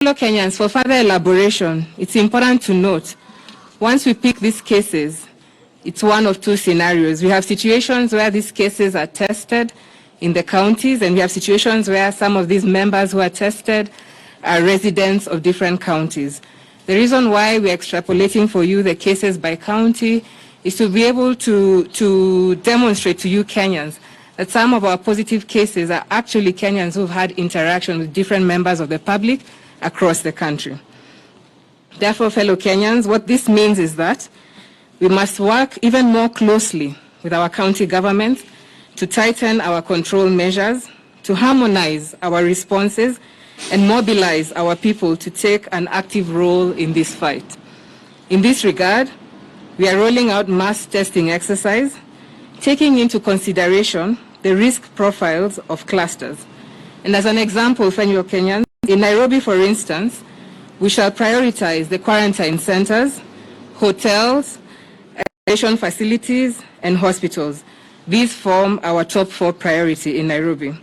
Fellow Kenyans, for further elaboration, it's important to note, once we pick these cases, it's one of two scenarios. We have situations where these cases are tested in the counties, and we have situations where some of these members who are tested are residents of different counties. The reason why we're extrapolating for you the cases by county is to be able to demonstrate to you Kenyans that some of our positive cases are actually Kenyans who've had interaction with different members of the public across the country. Therefore, fellow Kenyans, what this means is that we must work even more closely with our county governments to tighten our control measures, to harmonize our responses, and mobilize our people to take an active role in this fight. In this regard, we are rolling out mass testing exercise, taking into consideration the risk profiles of clusters. And as an example, fellow Kenyans, in Nairobi, for instance, we shall prioritize the quarantine centers, hotels, isolation facilities, and hospitals. These form our top 4 priority in Nairobi.